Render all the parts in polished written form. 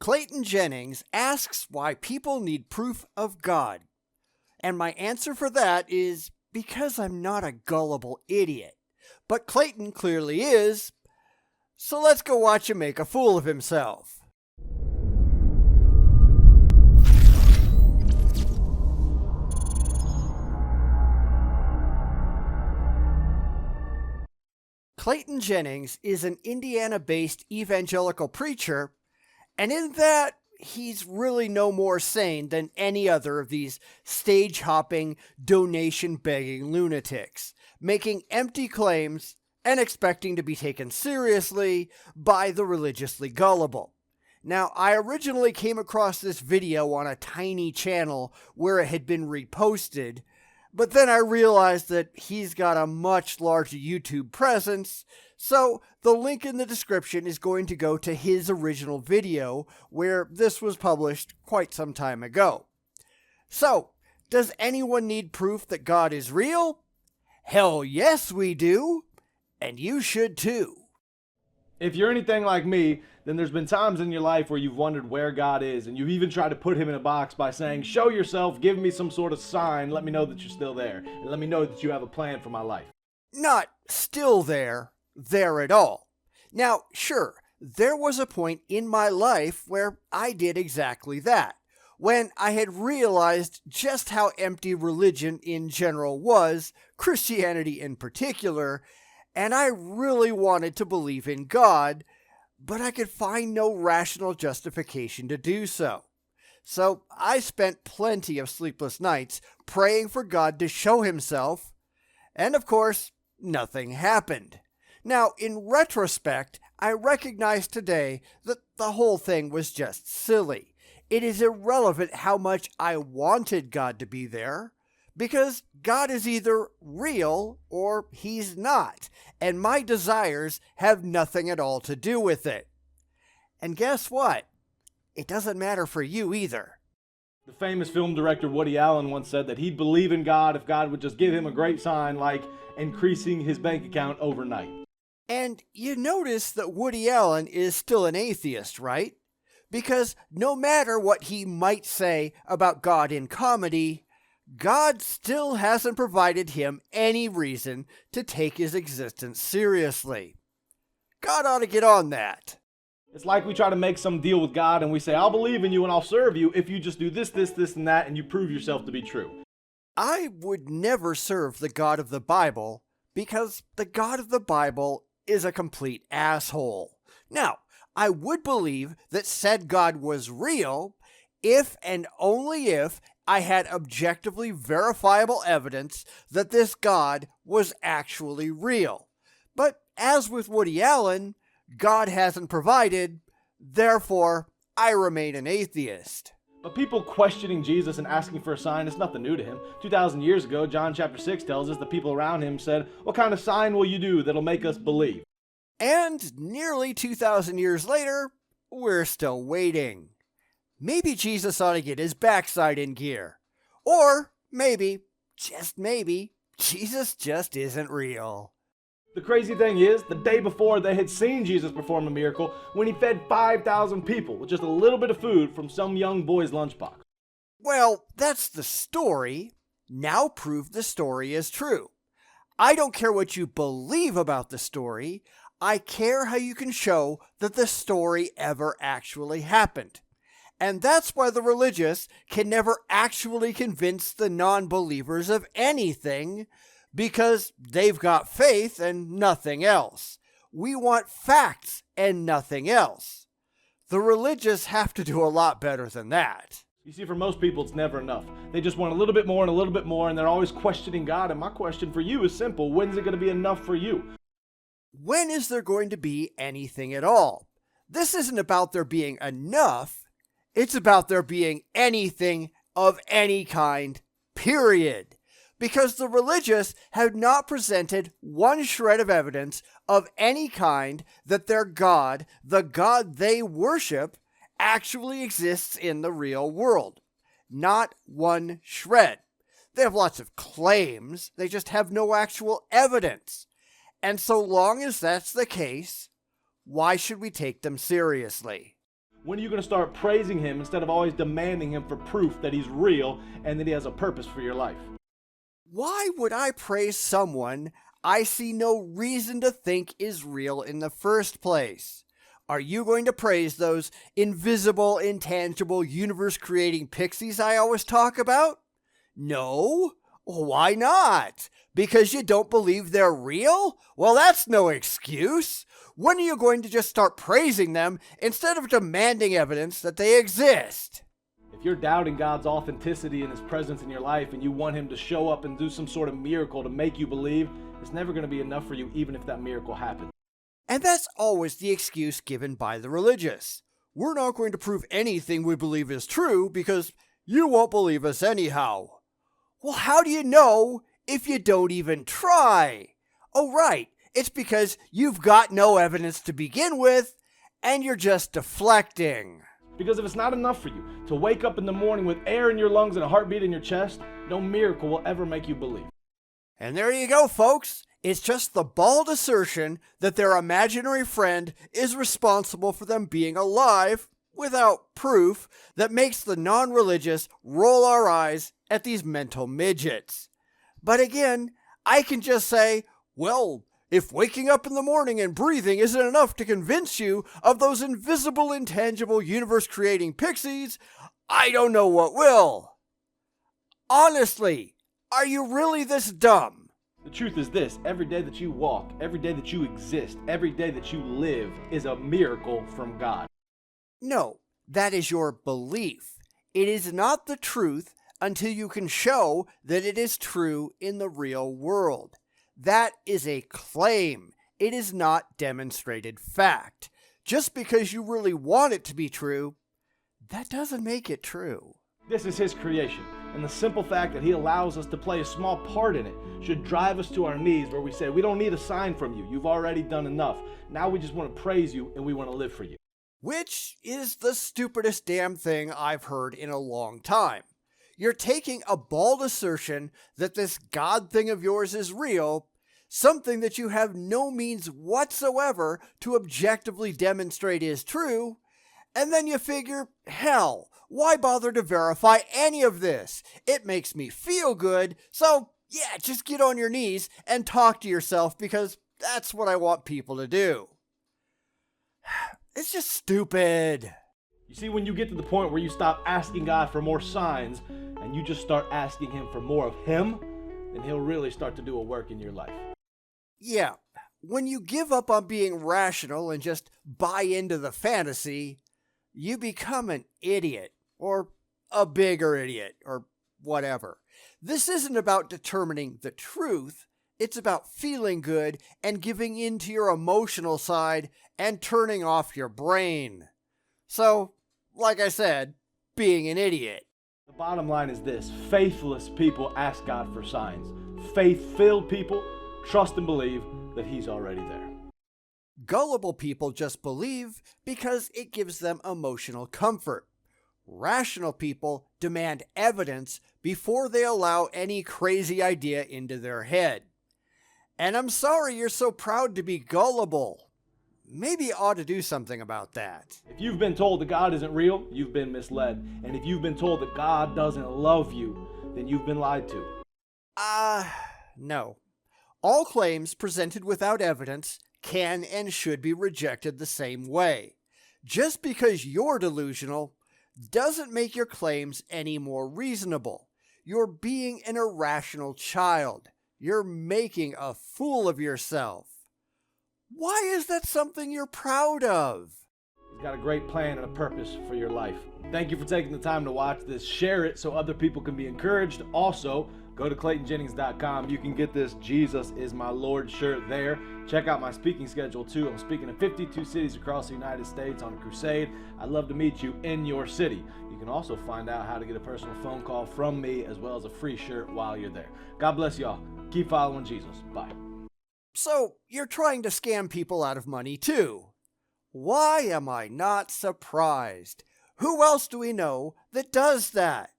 Clayton Jennings asks why people need proof of God. And my answer for that is because I'm not a gullible idiot. But Clayton clearly is, so let's go watch him make a fool of himself. Clayton Jennings is an Indiana-based evangelical preacher, and in that, he's really no more sane than any other of these stage-hopping, donation-begging lunatics, making empty claims and expecting to be taken seriously by the religiously gullible. Now, I originally came across this video on a tiny channel where it had been reposted, but then I realized that he's got a much larger YouTube presence, so the link in the description is going to go to his original video where this was published quite some time ago. So, does anyone need proof that God is real? Hell yes we do, and you should too. If you're anything like me, then there's been times in your life where you've wondered where God is, and you've even tried to put him in a box by saying, show yourself, give me some sort of sign, let me know that you're still there, and let me know that you have a plan for my life. Not still there at all. Now, sure, there was a point in my life where I did exactly that, when I had realized just how empty religion in general was, Christianity in particular, and I really wanted to believe in God, but I could find no rational justification to do so. So I spent plenty of sleepless nights praying for God to show himself, and of course, nothing happened. Now, in retrospect, I recognize today that the whole thing was just silly. It is irrelevant how much I wanted God to be there, because God is either real or he's not, and my desires have nothing at all to do with it. And guess what? It doesn't matter for you either. The famous film director Woody Allen once said that he'd believe in God if God would just give him a great sign like increasing his bank account overnight. And you notice that Woody Allen is still an atheist, right? Because no matter what he might say about God in comedy, God still hasn't provided him any reason to take his existence seriously. God ought to get on that. It's like we try to make some deal with God and we say, I'll believe in you and I'll serve you if you just do this, this, this, and that, and you prove yourself to be true. I would never serve the God of the Bible because the God of the Bible is a complete asshole. Now, I would believe that said God was real if and only if I had objectively verifiable evidence that this God was actually real. But as with Woody Allen, God hasn't provided, therefore I remain an atheist. But people questioning Jesus and asking for a sign is nothing new to him. 2,000 years ago, John chapter 6 tells us the people around him said, what kind of sign will you do that'll make us believe? And nearly 2,000 years later, we're still waiting. Maybe Jesus ought to get his backside in gear. Or maybe, just maybe, Jesus just isn't real. The crazy thing is, the day before they had seen Jesus perform a miracle when he fed 5,000 people with just a little bit of food from some young boy's lunchbox. Well, that's the story. Now prove the story is true. I don't care what you believe about the story. I care how you can show that the story ever actually happened. And that's why the religious can never actually convince the non-believers of anything, because they've got faith and nothing else. We want facts and nothing else. The religious have to do a lot better than that. You see, for most people, it's never enough. They just want a little bit more and a little bit more, and they're always questioning God. And my question for you is simple. When's it going to be enough for you? When is there going to be anything at all? This isn't about there being enough. It's about there being anything of any kind, period. Because the religious have not presented one shred of evidence of any kind that their God, the God they worship, actually exists in the real world. Not one shred. They have lots of claims, they just have no actual evidence. And so long as that's the case, why should we take them seriously? When are you going to start praising him instead of always demanding him for proof that he's real and that he has a purpose for your life? Why would I praise someone I see no reason to think is real in the first place? Are you going to praise those invisible, intangible, universe-creating pixies I always talk about? No. Why not? Because you don't believe they're real? Well, that's no excuse. When are you going to just start praising them instead of demanding evidence that they exist? If you're doubting God's authenticity and his presence in your life and you want him to show up and do some sort of miracle to make you believe, it's never going to be enough for you even if that miracle happens. And that's always the excuse given by the religious. We're not going to prove anything we believe is true because you won't believe us anyhow. Well, how do you know if you don't even try? Oh, right. It's because you've got no evidence to begin with, and you're just deflecting. Because if it's not enough for you to wake up in the morning with air in your lungs and a heartbeat in your chest, no miracle will ever make you believe. And there you go, folks. It's just the bald assertion that their imaginary friend is responsible for them being alive without proof that makes the non-religious roll our eyes at these mental midgets. But again, I can just say, well, if waking up in the morning and breathing isn't enough to convince you of those invisible, intangible, universe-creating pixies, I don't know what will. Honestly, are you really this dumb? The truth is this: every day that you walk, every day that you exist, every day that you live is a miracle from God. No, that is your belief. It is not the truth until you can show that it is true in the real world. That is a claim. It is not demonstrated fact. Just because you really want it to be true, that doesn't make it true. This is his creation, and the simple fact that he allows us to play a small part in it should drive us to our knees where we say, we don't need a sign from you. You've already done enough. Now we just want to praise you and we want to live for you. Which is the stupidest damn thing I've heard in a long time. You're taking a bald assertion that this God thing of yours is real, something that you have no means whatsoever to objectively demonstrate is true, and then you figure, hell, why bother to verify any of this? It makes me feel good, so yeah, just get on your knees and talk to yourself because that's what I want people to do. It's just stupid. You see, when you get to the point where you stop asking God for more signs and you just start asking him for more of him, then he'll really start to do a work in your life. Yeah, when you give up on being rational and just buy into the fantasy, you become an idiot, or a bigger idiot, or whatever. This isn't about determining the truth. It's about feeling good and giving in to your emotional side and turning off your brain. So, like I said, being an idiot. The bottom line is this: faithless people ask God for signs. Faith-filled people trust and believe that he's already there. Gullible people just believe because it gives them emotional comfort. Rational people demand evidence before they allow any crazy idea into their head. And I'm sorry you're so proud to be gullible. Maybe you ought to do something about that. If you've been told that God isn't real, you've been misled. And if you've been told that God doesn't love you, then you've been lied to. No. All claims presented without evidence can and should be rejected the same way. Just because you're delusional doesn't make your claims any more reasonable. You're being an irrational child. You're making a fool of yourself. Why is that something you're proud of? He's got a great plan and a purpose for your life. Thank you for taking the time to watch this. Share it so other people can be encouraged. Also, go to ClaytonJennings.com. You can get this Jesus is my Lord shirt there. Check out my speaking schedule too. I'm speaking in 52 cities across the United States on a crusade. I'd love to meet you in your city. You can also find out how to get a personal phone call from me as well as a free shirt while you're there. God bless y'all. Keep following Jesus. Bye. So, you're trying to scam people out of money too. Why am I not surprised? Who else do we know that does that?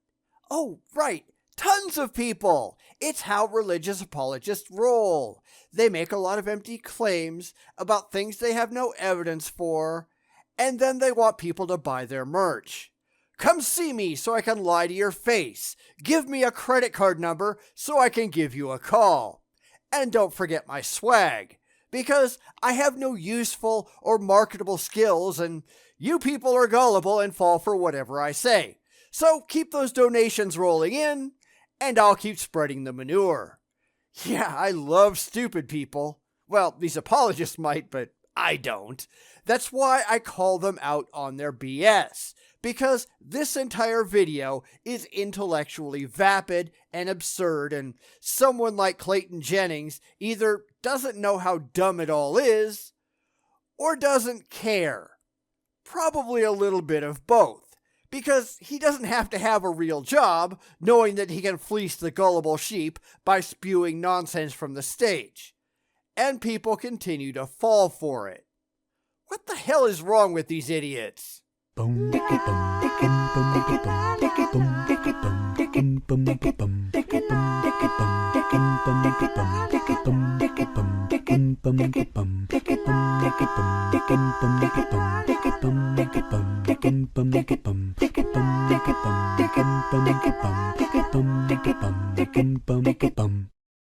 Oh, right. Tons of people. It's how religious apologists roll. They make a lot of empty claims about things they have no evidence for, and then they want people to buy their merch. Come see me so I can lie to your face. Give me a credit card number so I can give you a call. And don't forget my swag, because I have no useful or marketable skills, and you people are gullible and fall for whatever I say. So keep those donations rolling in, and I'll keep spreading the manure. Yeah, I love stupid people. Well, these apologists might, but I don't. That's why I call them out on their BS, because this entire video is intellectually vapid and absurd, and someone like Clayton Jennings either doesn't know how dumb it all is, or doesn't care. Probably a little bit of both, because he doesn't have to have a real job knowing that he can fleece the gullible sheep by spewing nonsense from the stage. And people continue to fall for it. What the hell is wrong with these idiots?